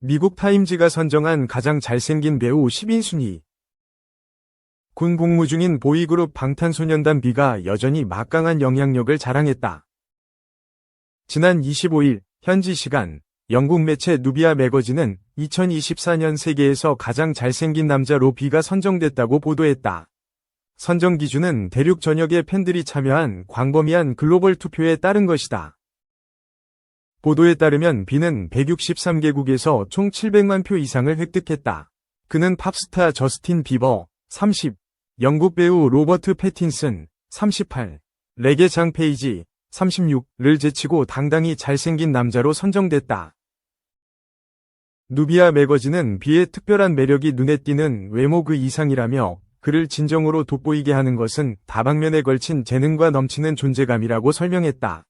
미국 타임지가 선정한 가장 잘생긴 배우 10인 순위. 군 복무 중인 보이그룹 방탄소년단 B가 여전히 막강한 영향력을 자랑했다. 지난 25일 현지 시간 영국 매체 누비아 매거진은 2024년 세계에서 가장 잘생긴 남자로 B가 선정됐다고 보도했다. 선정 기준은 대륙 전역의 팬들이 참여한 광범위한 글로벌 투표에 따른 것이다. 보도에 따르면 B는 163개국에서 총 700만 표 이상을 획득했다. 그는 팝스타 저스틴 비버, 30, 영국 배우 로버트 패틴슨, 38, 레게 장 페이지, 36를 제치고 당당히 잘생긴 남자로 선정됐다. 누비아 매거진은 B의 특별한 매력이 눈에 띄는 외모 그 이상이라며 그를 진정으로 돋보이게 하는 것은 다방면에 걸친 재능과 넘치는 존재감이라고 설명했다.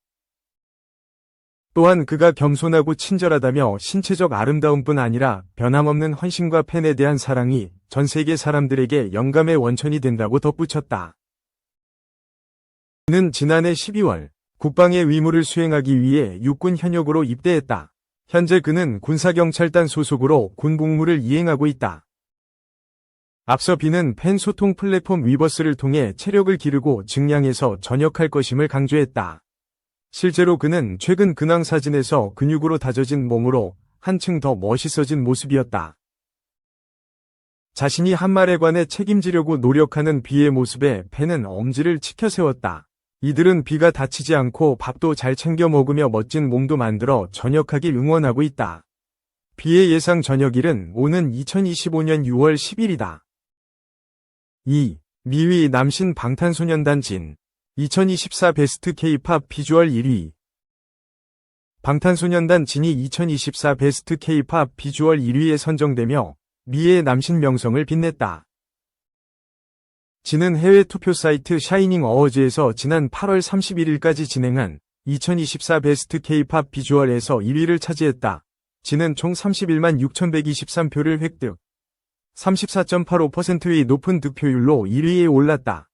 또한 그가 겸손하고 친절하다며 신체적 아름다움뿐 아니라 변함없는 헌신과 팬에 대한 사랑이 전 세계 사람들에게 영감의 원천이 된다고 덧붙였다. 그는 지난해 12월 국방의 의무를 수행하기 위해 육군 현역으로 입대했다. 현재 그는 군사경찰단 소속으로 군 복무를 이행하고 있다. 앞서 B는 팬 소통 플랫폼 위버스를 통해 체력을 기르고 증량해서 전역할 것임을 강조했다. 실제로 그는 최근 근황 사진에서 근육으로 다져진 몸으로 한층 더 멋있어진 모습이었다. 자신이 한 말에 관해 책임지려고 노력하는 B의 모습에 팬은 엄지를 치켜세웠다. 이들은 B가 다치지 않고 밥도 잘 챙겨 먹으며 멋진 몸도 만들어 전역하길 응원하고 있다. B의 예상 전역일은 오는 2025년 6월 10일이다. 2. 미위 남신 방탄소년단 진 2024 베스트 K-팝 비주얼 1위. 방탄소년단 진이 2024 베스트 K-팝 비주얼 1위에 선정되며 미의 남신 명성을 빛냈다. 진은 해외 투표 사이트 샤이닝 어워즈에서 지난 8월 31일까지 진행한 2024 베스트 K-팝 비주얼에서 1위를 차지했다. 진은 총 31만 6,123표를 획득. 34.85%의 높은 득표율로 1위에 올랐다.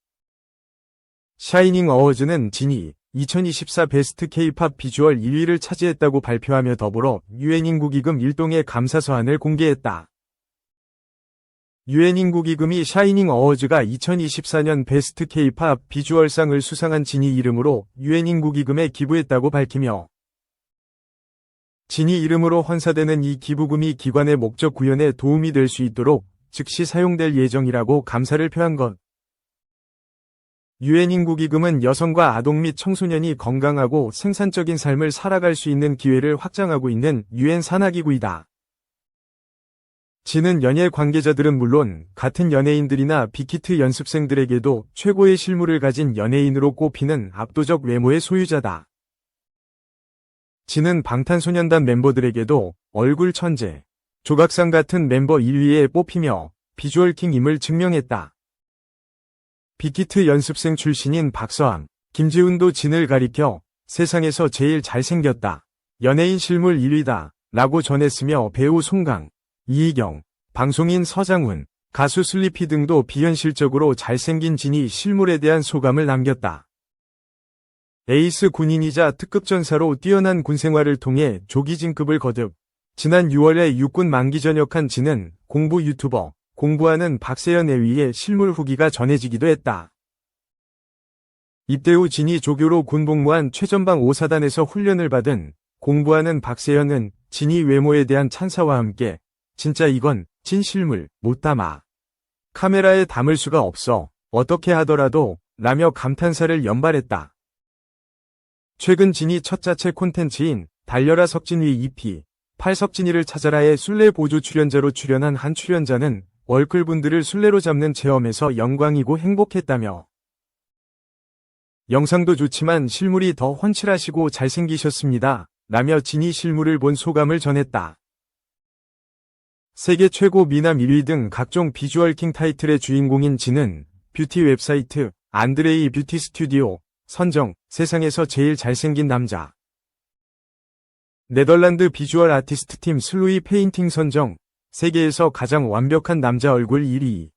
샤이닝 어워즈는 진이 2024 베스트 K-팝 비주얼 1위를 차지했다고 발표하며 더불어 유엔인구기금 1동의 감사서한을 공개했다. 유엔인구기금이 샤이닝 어워즈가 2024년 베스트 K-팝 비주얼상을 수상한 진이 이름으로 유엔인구기금에 기부했다고 밝히며 진이 이름으로 환사되는 이 기부금이 기관의 목적 구현에 도움이 될 수 있도록 즉시 사용될 예정이라고 감사를 표한 것. 유엔인구기금은 여성과 아동 및 청소년이 건강하고 생산적인 삶을 살아갈 수 있는 기회를 확장하고 있는 유엔 산하기구이다. 진은 연예 관계자들은 물론 같은 연예인들이나 빅히트 연습생들에게도 최고의 실물을 가진 연예인으로 꼽히는 압도적 외모의 소유자다. 진은 방탄소년단 멤버들에게도 얼굴 천재, 조각상 같은 멤버 1위에 뽑히며 비주얼 킹임을 증명했다. 빅히트 연습생 출신인 박서암, 김지훈도 진을 가리켜 세상에서 제일 잘생겼다. 연예인 실물 1위다. 라고 전했으며 배우 송강, 이희경, 방송인 서장훈, 가수 슬리피 등도 비현실적으로 잘생긴 진이 실물에 대한 소감을 남겼다. 에이스 군인이자 특급 전사로 뛰어난 군생활을 통해 조기 진급을 거듭 지난 6월에 육군 만기 전역한 진은 공부 유튜버, 공부하는 박세연에 의해 실물 후기가 전해지기도 했다. 입대 후 진이 조교로 군 복무한 최전방 5사단에서 훈련을 받은 공부하는 박세연은 진이 외모에 대한 찬사와 함께 진짜 이건 진 실물 못 담아. 카메라에 담을 수가 없어. 어떻게 하더라도 라며 감탄사를 연발했다. 최근 진이 첫 자체 콘텐츠인 달려라 석진위 EP 8석진이를 찾아라의 술래 보조 출연자로 출연한 한 출연자는 월클분들을 술래로 잡는 체험에서 영광이고 행복했다며 영상도 좋지만 실물이 더 훤칠하시고 잘생기셨습니다. 라며 진이 실물을 본 소감을 전했다. 세계 최고 미남 1위 등 각종 비주얼 킹 타이틀의 주인공인 진은 뷰티 웹사이트 안드레이 뷰티 스튜디오 선정 세상에서 제일 잘생긴 남자 네덜란드 비주얼 아티스트 팀 슬루이 페인팅 선정 세계에서 가장 완벽한 남자 얼굴 1위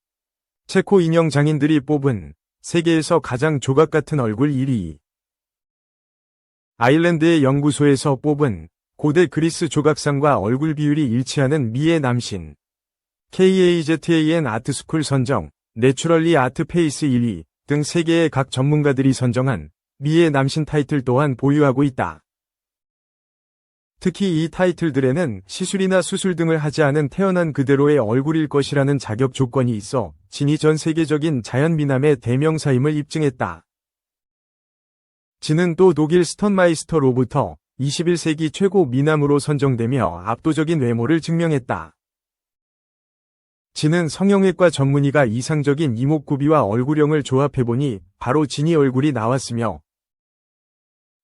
체코 인형 장인들이 뽑은 세계에서 가장 조각 같은 얼굴 1위 아일랜드의 연구소에서 뽑은 고대 그리스 조각상과 얼굴 비율이 일치하는 미의 남신. KAZAN 아트스쿨 선정, 내추럴리 아트 페이스 1위 등 세계의 각 전문가들이 선정한 미의 남신 타이틀 또한 보유하고 있다. 특히 이 타이틀들에는 시술이나 수술 등을 하지 않은 태어난 그대로의 얼굴일 것이라는 자격 조건이 있어 진이 전 세계적인 자연 미남의 대명사임을 입증했다. 진은 또 독일 스턴마이스터로부터 21세기 최고 미남으로 선정되며 압도적인 외모를 증명했다. 진은 성형외과 전문의가 이상적인 이목구비와 얼굴형을 조합해보니 바로 진이 얼굴이 나왔으며,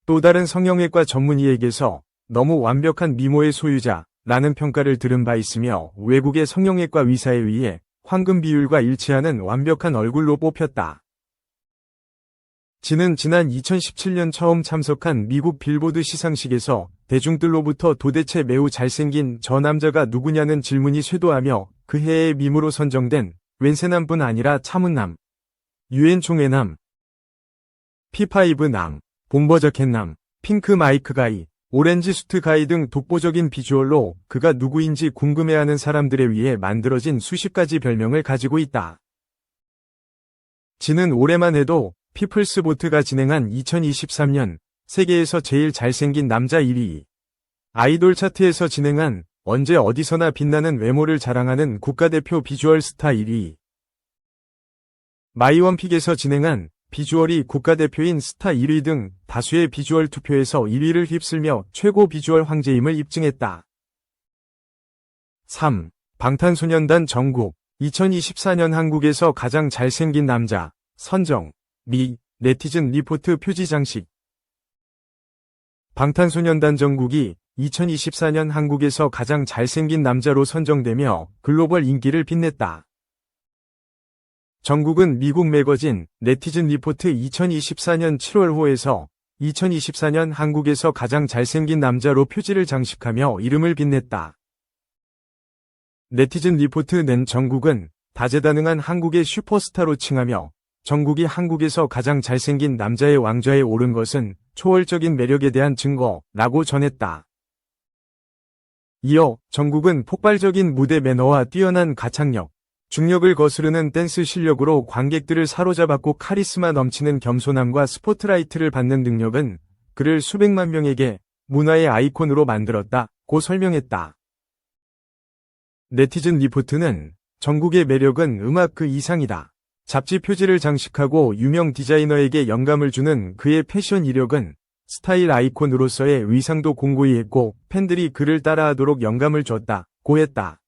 또 다른 성형외과 전문의에게서 너무 완벽한 미모의 소유자라는 평가를 들은 바 있으며 외국의 성형외과 의사에 의해 황금 비율과 일치하는 완벽한 얼굴로 뽑혔다. 진은 지난 2017년 처음 참석한 미국 빌보드 시상식에서 대중들로부터 도대체 매우 잘생긴 저 남자가 누구냐는 질문이 쇄도하며 그 해의 미모로 선정된 웬세남뿐 아니라 차문남, 유엔 총회남, P5남, bomberjacket남, 핑크 마이크 가이, 오렌지 수트 가이 등 독보적인 비주얼로 그가 누구인지 궁금해하는 사람들에 의해 만들어진 수십 가지 별명을 가지고 있다. 진은 올해만 해도 피플스보트가 진행한 2023년 세계에서 제일 잘생긴 남자 1위, 아이돌 차트에서 진행한 언제 어디서나 빛나는 외모를 자랑하는 국가대표 비주얼 스타 1위, 마이원픽에서 진행한 비주얼이 국가대표인 스타 1위 등 다수의 비주얼 투표에서 1위를 휩쓸며 최고 비주얼 황제임을 입증했다. 3. 방탄소년단 정국 2024년 한국에서 가장 잘생긴 남자 선정 미 네티즌 리포트 표지 장식. 방탄소년단 정국이 2024년 한국에서 가장 잘생긴 남자로 선정되며 글로벌 인기를 빛냈다. 정국은 미국 매거진 네티즌 리포트 2024년 7월호에서 2024년 한국에서 가장 잘생긴 남자로 표지를 장식하며 이름을 빛냈다. 네티즌 리포트는 정국은 다재다능한 한국의 슈퍼스타로 칭하며 정국이 한국에서 가장 잘생긴 남자의 왕좌에 오른 것은 초월적인 매력에 대한 증거라고 전했다. 이어 정국은 폭발적인 무대 매너와 뛰어난 가창력, 중력을 거스르는 댄스 실력으로 관객들을 사로잡았고 카리스마 넘치는 겸손함과 스포트라이트를 받는 능력은 그를 수백만 명에게 문화의 아이콘으로 만들었다고 설명했다. 네티즌 리포트는 정국의 매력은 음악 그 이상이다. 잡지 표지를 장식하고 유명 디자이너에게 영감을 주는 그의 패션 이력은 스타일 아이콘으로서의 위상도 공고히 했고 팬들이 그를 따라하도록 영감을 줬다고 했다.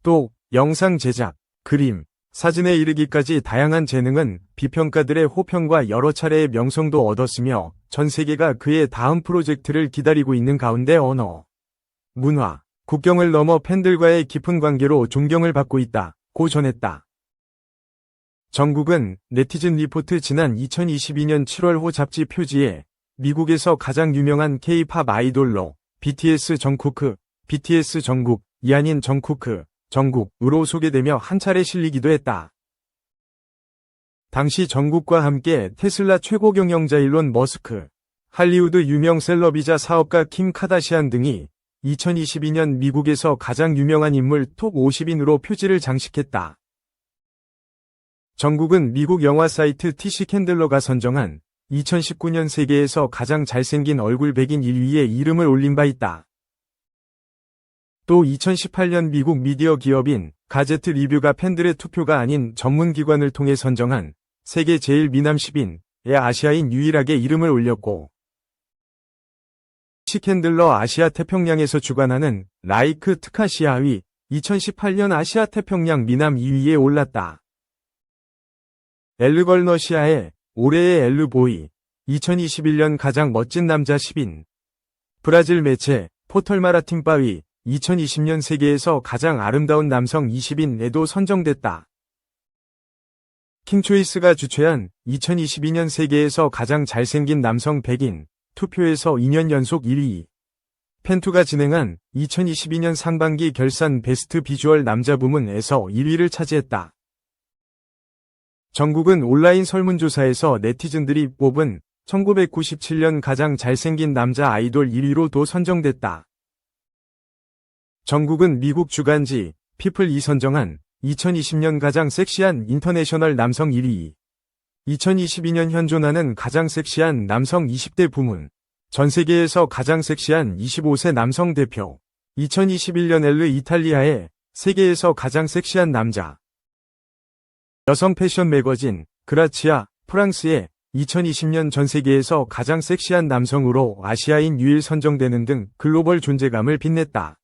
또 영상 제작, 그림, 사진에 이르기까지 다양한 재능은 비평가들의 호평과 여러 차례의 명성도 얻었으며 전 세계가 그의 다음 프로젝트를 기다리고 있는 가운데 언어, 문화, 국경을 넘어 팬들과의 깊은 관계로 존경을 받고 있다고 전했다. 정국은 네티즌 리포트 지난 2022년 7월호 잡지 표지에 미국에서 가장 유명한 K-팝 아이돌로 BTS 정쿠크, BTS 정국, 이 아닌 정쿠크, 정국으로 소개되며 한 차례 실리기도 했다. 당시 정국과 함께 테슬라 최고 경영자 일론 머스크, 할리우드 유명 셀럽이자 사업가 킴 카다시안 등이 2022년 미국에서 가장 유명한 인물 톱 50인으로 표지를 장식했다. 정국은 미국 영화 사이트 티시캔들러가 선정한 2019년 세계에서 가장 잘생긴 얼굴 100인 1위에 이름을 올린 바 있다. 또 2018년 미국 미디어 기업인 가제트 리뷰가 팬들의 투표가 아닌 전문기관을 통해 선정한 세계 제일 미남 10인에 아시아인 유일하게 이름을 올렸고, 티시캔들러 아시아 태평양에서 주관하는 라이크 트카시아위 2018년 아시아 태평양 미남 2위에 올랐다. 엘르걸너시아의 올해의 엘르보이 2021년 가장 멋진 남자 10인 브라질 매체 포털마라틴바위 2020년 세계에서 가장 아름다운 남성 20인에도 선정됐다. 킹초이스가 주최한 2022년 세계에서 가장 잘생긴 남성 100인 투표에서 2년 연속 1위, 펜투가 진행한 2022년 상반기 결산 베스트 비주얼 남자 부문에서 1위를 차지했다. 정국은 온라인 설문조사에서 네티즌들이 뽑은 1997년 가장 잘생긴 남자 아이돌 1위로도 선정됐다. 정국은 미국 주간지 피플이 선정한 2020년 가장 섹시한 인터내셔널 남성 1위. 2022년 현존하는 가장 섹시한 남성 20대 부문. 전 세계에서 가장 섹시한 25세 남성 대표. 2021년 엘르 이탈리아의 세계에서 가장 섹시한 남자. 여성 패션 매거진 그라치아 프랑스의 2020년 전 세계에서 가장 섹시한 남성으로 아시아인 유일 선정되는 등 글로벌 존재감을 빛냈다.